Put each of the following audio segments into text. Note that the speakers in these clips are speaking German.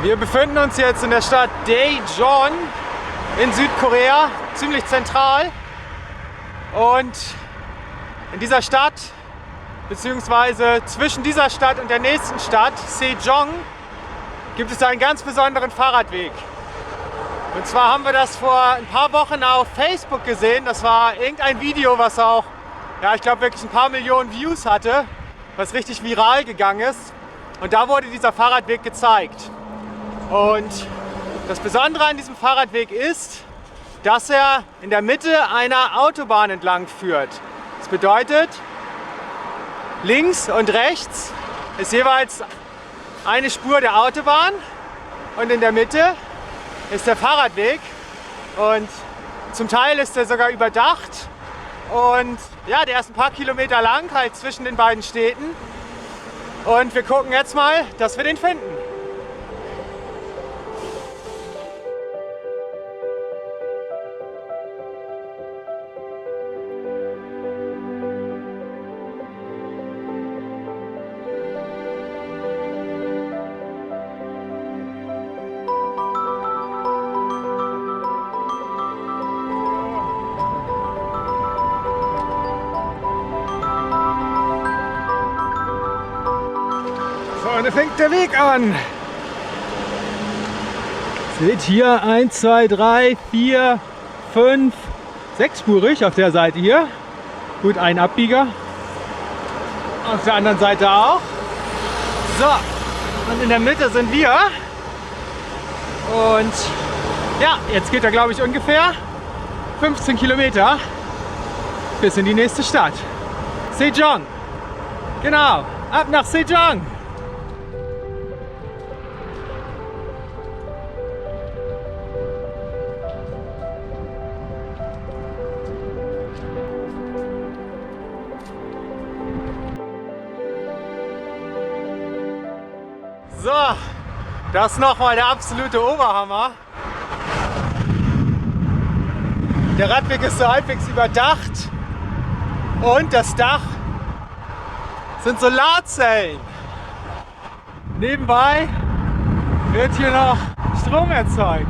Wir befinden uns jetzt in der Stadt Daejeon in Südkorea, ziemlich zentral. Und in dieser Stadt, beziehungsweise zwischen dieser Stadt und der nächsten Stadt, Sejong, gibt es einen ganz besonderen Fahrradweg. Und zwar haben wir das vor ein paar Wochen auf Facebook gesehen. Das war irgendein Video, was auch, ja, ich glaube wirklich ein paar Millionen Views hatte, was richtig viral gegangen ist. Und da wurde dieser Fahrradweg gezeigt. Und das Besondere an diesem Fahrradweg ist, dass er in der Mitte einer Autobahn entlang führt. Das bedeutet, links und rechts ist jeweils eine Spur der Autobahn und in der Mitte ist der Fahrradweg. Und zum Teil ist er sogar überdacht. Und ja, der ist ein paar Kilometer lang, halt zwischen den beiden Städten. Und wir gucken jetzt mal, dass wir den finden. Und da fängt der Weg an. Seht hier 1, 2, 3, 4, 5, 6-spurig auf der Seite hier. Gut, ein Abbieger. Auf der anderen Seite auch. So, und in der Mitte sind wir. Und ja, jetzt geht er, glaube ich, ungefähr 15 Kilometer bis in die nächste Stadt. Sejong. Genau, ab nach Sejong. So, das ist nochmal der absolute Oberhammer. Der Radweg ist so halbwegs überdacht und das Dach sind Solarzellen. Nebenbei wird hier noch Strom erzeugt.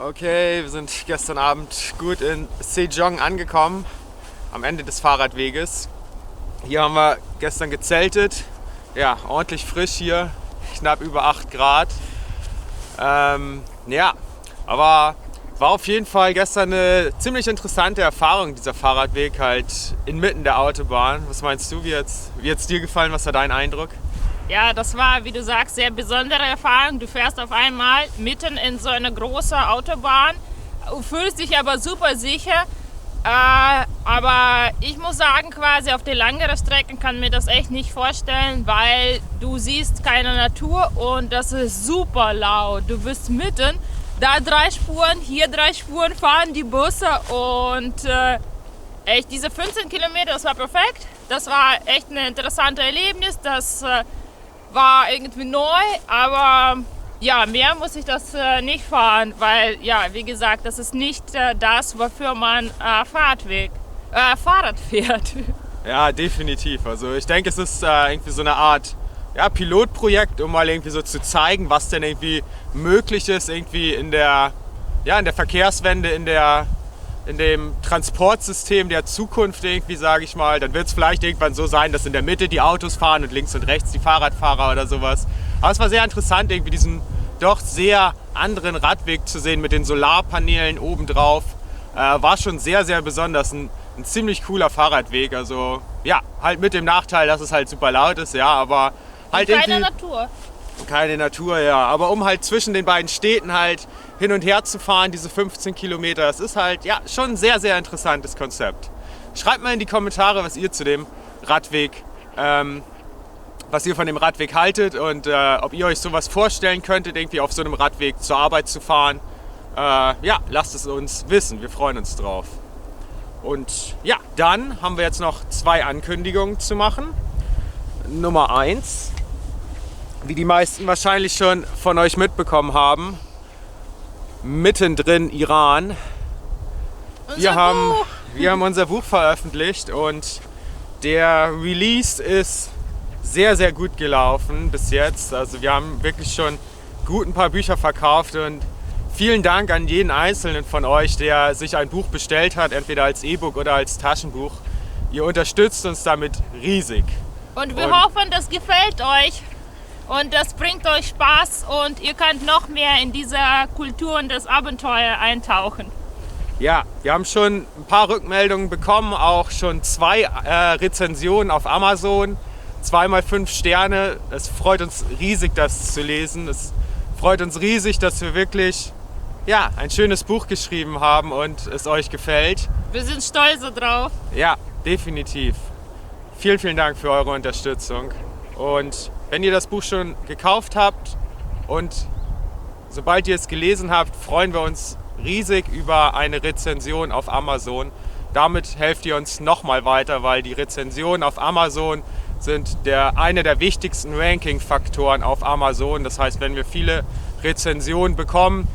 Okay, wir sind gestern Abend gut in Sejong angekommen, am Ende des Fahrradweges. Hier haben wir gestern gezeltet, ja, ordentlich frisch hier, knapp über 8 Grad. Ja, aber war auf jeden Fall gestern eine ziemlich interessante Erfahrung, dieser Fahrradweg halt inmitten der Autobahn. Was meinst du, wie hat's dir gefallen, was war dein Eindruck? Ja, das war, wie du sagst, sehr besondere Erfahrung. Du fährst auf einmal mitten in so eine große Autobahn, fühlst dich aber super sicher. Aber ich muss sagen, quasi auf den längeren Strecken kann mir das echt nicht vorstellen, weil du siehst keine Natur und das ist super laut. Du bist mitten, da 3 Spuren, hier 3 Spuren fahren die Busse und echt diese 15 Kilometer, das war perfekt. Das war echt ein interessantes Erlebnis. Das war irgendwie neu, aber ja, mehr muss ich das nicht fahren, weil, ja, wie gesagt, das ist nicht das, wofür man Fahrrad fährt. Ja, definitiv. Also ich denke, es ist irgendwie so eine Art Pilotprojekt, um mal irgendwie so zu zeigen, was denn irgendwie möglich ist, irgendwie in der Verkehrswende, in dem Transportsystem der Zukunft irgendwie, sage ich mal. Dann wird es vielleicht irgendwann so sein, dass in der Mitte die Autos fahren und links und rechts die Fahrradfahrer oder sowas. Aber es war sehr interessant, irgendwie diesen doch sehr anderen Radweg zu sehen mit den Solarpanelen obendrauf. War schon sehr, sehr besonders. Ein ziemlich cooler Fahrradweg. Also ja, halt mit dem Nachteil, dass es halt super laut ist, ja, aber halt Keine Natur. Keine Natur, ja. Aber um halt zwischen den beiden Städten halt hin und her zu fahren, diese 15 Kilometer, das ist halt ja schon ein sehr, sehr interessantes Konzept. Schreibt mal in die Kommentare, was ihr zu dem Radweg, was ihr von dem Radweg haltet und ob ihr euch sowas vorstellen könntet, irgendwie auf so einem Radweg zur Arbeit zu fahren. Ja, lasst es uns wissen, wir freuen uns drauf. Und ja, dann haben wir jetzt noch 2 Ankündigungen zu machen. Nummer 1, wie die meisten wahrscheinlich schon von euch mitbekommen haben, mittendrin Iran. Wir haben unser Buch veröffentlicht und der Release ist sehr, sehr gut gelaufen bis jetzt. Also wir haben wirklich schon gut ein paar Bücher verkauft und vielen Dank an jeden Einzelnen von euch, der sich ein Buch bestellt hat, entweder als E-Book oder als Taschenbuch. Ihr unterstützt uns damit riesig. Und wir hoffen, das gefällt euch und das bringt euch Spaß und ihr könnt noch mehr in dieser Kultur und das Abenteuer eintauchen. Ja, wir haben schon ein paar Rückmeldungen bekommen, auch schon 2 Rezensionen auf Amazon, 2 x 5 Sterne. Es freut uns riesig, das zu lesen. Es freut uns riesig, dass wir wirklich ein schönes Buch geschrieben haben und es euch gefällt. Wir sind stolz darauf. Ja, definitiv. Vielen, vielen Dank für eure Unterstützung. Und wenn ihr das Buch schon gekauft habt und sobald ihr es gelesen habt, freuen wir uns riesig über eine Rezension auf Amazon. Damit helft ihr uns nochmal weiter, weil die Rezensionen auf Amazon sind eine der wichtigsten Ranking-Faktoren auf Amazon. Das heißt, wenn wir viele Rezensionen bekommen,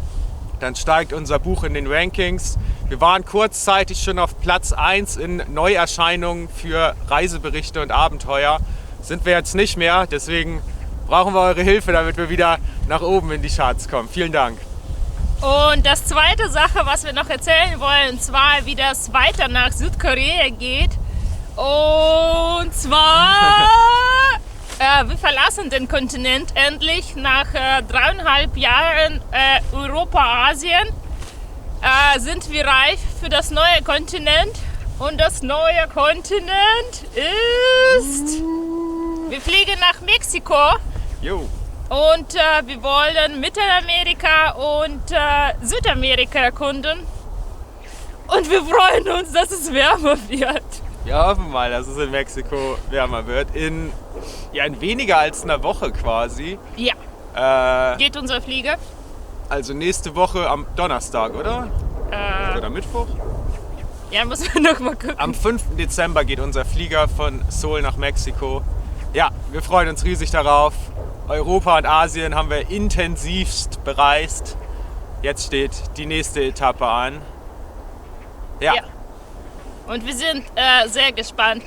dann steigt unser Buch in den Rankings. Wir waren kurzzeitig schon auf Platz 1 in Neuerscheinungen für Reiseberichte und Abenteuer. Sind wir jetzt nicht mehr, deswegen brauchen wir eure Hilfe, damit wir wieder nach oben in die Charts kommen. Vielen Dank. Und das zweite Sache, was wir noch erzählen wollen, und zwar wie das weiter nach Südkorea geht. Und zwar, wir verlassen den Kontinent endlich nach 3,5 Jahren Europa, Asien. Sind wir reif für das neue Kontinent. Und das neue Kontinent ist... Wir fliegen nach Mexiko. Jo. Und wir wollen Mittelamerika und Südamerika erkunden. Und wir freuen uns, dass es wärmer wird. Wir hoffen mal, dass es in Mexiko wärmer wird. In weniger als einer Woche quasi. Ja. Geht unser Flieger? Also nächste Woche am Donnerstag, oder? Oder Mittwoch? Ja, muss man noch mal gucken. Am 5. Dezember geht unser Flieger von Seoul nach Mexiko. Ja, wir freuen uns riesig darauf. Europa und Asien haben wir intensivst bereist. Jetzt steht die nächste Etappe an. Ja. Und wir sind sehr gespannt.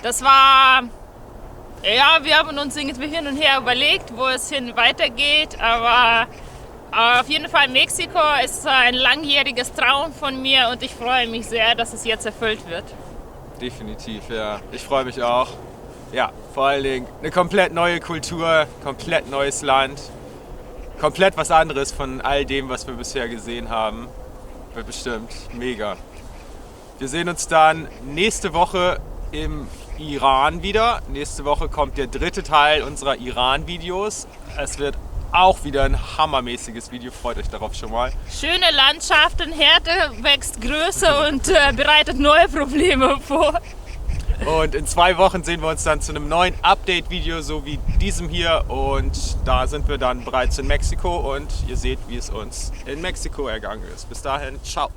Das war... Ja, wir haben uns irgendwie hin und her überlegt, wo es hin weitergeht. Aber auf jeden Fall Mexiko ist ein langjähriges Traum von mir. Und ich freue mich sehr, dass es jetzt erfüllt wird. Definitiv, ja. Ich freue mich auch. Ja, vor allen Dingen eine komplett neue Kultur, komplett neues Land, komplett was anderes von all dem, was wir bisher gesehen haben. Wird bestimmt mega. Wir sehen uns dann nächste Woche im Iran wieder. Nächste Woche kommt der 3. Teil unserer Iran-Videos. Es wird auch wieder ein hammermäßiges Video, freut euch darauf schon mal. Schöne Landschaften, Härte wächst größer und bereitet neue Probleme vor. Und in 2 Wochen sehen wir uns dann zu einem neuen Update-Video, so wie diesem hier. Und da sind wir dann bereits in Mexiko und ihr seht, wie es uns in Mexiko ergangen ist. Bis dahin, ciao.